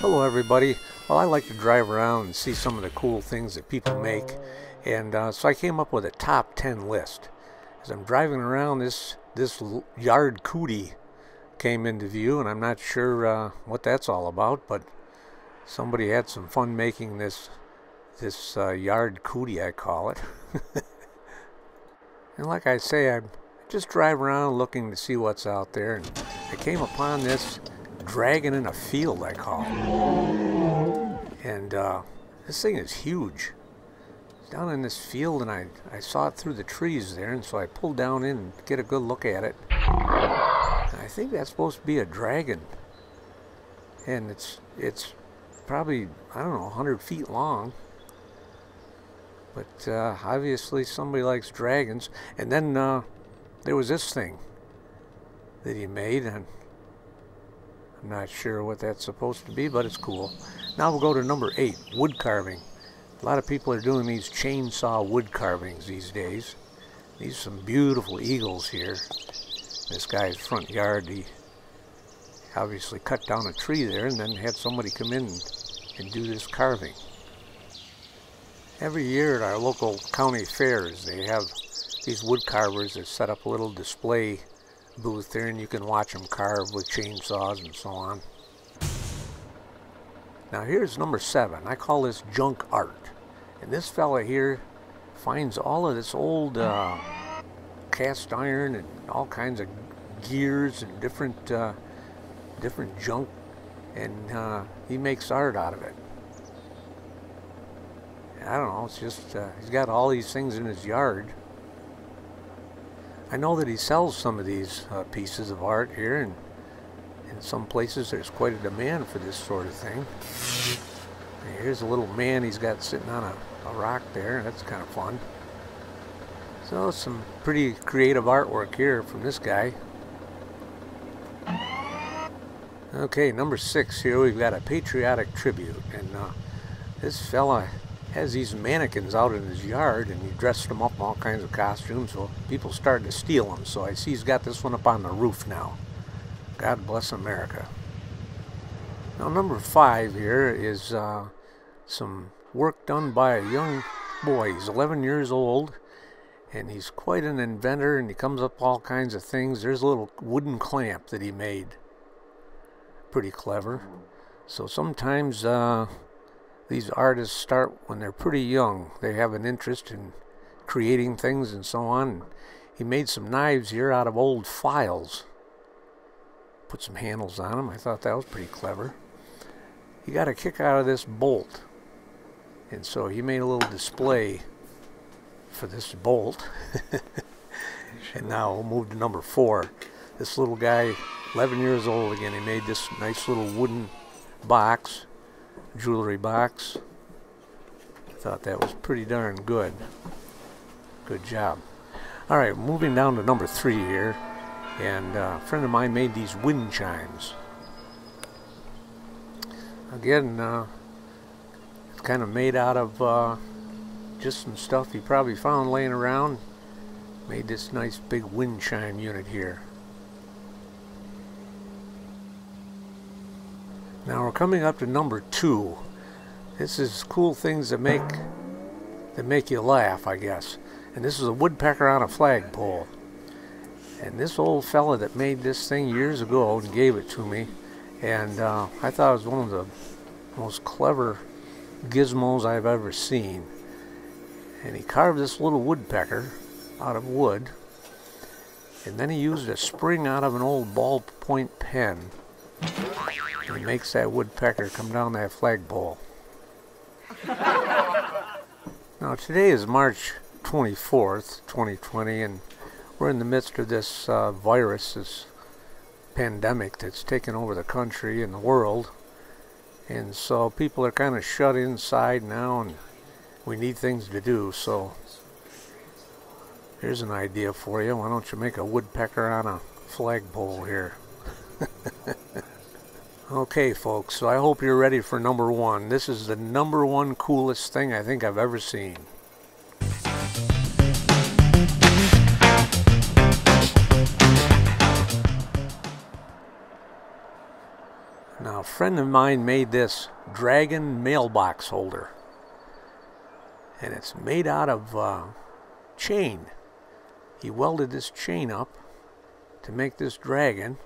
Hello everybody. Well, I like to drive around and see some of the cool things that people make, and so I came up with a top 10 list. As I'm driving around, this yard cootie came into view, and I'm not sure what that's all about, but somebody had some fun making this yard cootie, I call it. And like I say, I just drive around looking to see what's out there, and I came upon this dragon in a field, I call it. And this thing is huge. It's down in this field, and I saw it through the trees there, and so I pulled down in and get a good look at it. And I think that's supposed to be a dragon. And it's probably, I don't know, 100 feet long. But obviously somebody likes dragons. And then there was this thing that he made, and I'm not sure what that's supposed to be, but it's cool. Now we'll go to number 8, wood carving. A lot of people are doing these chainsaw wood carvings these days. These are some beautiful eagles here. This guy's front yard, he obviously cut down a tree there and then had somebody come in and do this carving. Every year at our local county fairs, they have these wood carvers that set up a little display booth there, and you can watch them carve with chainsaws and so on. Now here's number 7. I call this junk art. And this fella here finds all of this old cast iron and all kinds of gears and different junk, and he makes art out of it. I don't know, it's just he's got all these things in his yard. I know that he sells some of these pieces of art here, and in some places there's quite a demand for this sort of thing. And here's a little man he's got sitting on a rock there. That's kind of fun. So some pretty creative artwork here from this guy. Okay, number 6 here, we've got a Patriotic Tribute, and this fella has these mannequins out in his yard, and he dressed them up in all kinds of costumes, so people started to steal them. So I see he's got this one up on the roof now. God bless America. Now number 5 here is some work done by a young boy. He's 11 years old, and he's quite an inventor, and he comes up with all kinds of things. There's a little wooden clamp that he made. Pretty clever. So sometimes these artists start when they're pretty young. They have an interest in creating things and so on. He made some knives here out of old files. Put some handles on them. I thought that was pretty clever. He got a kick out of this bolt, and so he made a little display for this bolt. And now we'll move to number 4. This little guy, 11 years old again, he made this nice little wooden box, jewelry box. I thought that was pretty darn good. Good job. Alright, moving down to number 3 here, and a friend of mine made these wind chimes. Again, it's kind of made out of just some stuff he probably found laying around. Made this nice big wind chime unit here. Now we're coming up to number 2. This is cool things that make you laugh, I guess. And this is a woodpecker on a flagpole. And this old fella that made this thing years ago and gave it to me, and I thought it was one of the most clever gizmos I've ever seen. And he carved this little woodpecker out of wood, and then he used a spring out of an old ballpoint pen. And he makes that woodpecker come down that flagpole. Now today is March 24th, 2020, and we're in the midst of this virus, this pandemic that's taken over the country and the world. And so people are kind of shut inside now, and we need things to do. So here's an idea for you. Why don't you make a woodpecker on a flagpole here? Okay, folks, so I hope you're ready for number 1. This is the number 1 coolest thing I think I've ever seen. Now, a friend of mine made this dragon mailbox holder, and it's made out of chain. He welded this chain up to make this dragon.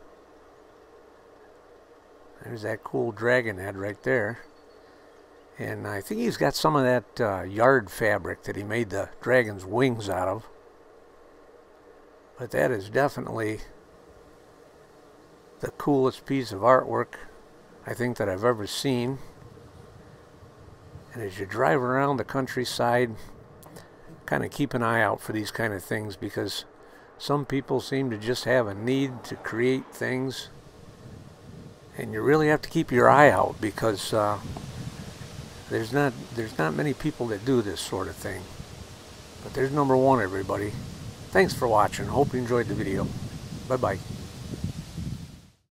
There's that cool dragon head right there. And I think he's got some of that yard fabric that he made the dragon's wings out of. But that is definitely the coolest piece of artwork I think that I've ever seen. And as you drive around the countryside, kind of keep an eye out for these kind of things, because some people seem to just have a need to create things, and you really have to keep your eye out, because there's not many people that do this sort of thing. But there's number one, everybody. Thanks for watching. Hope you enjoyed the video. Bye-bye.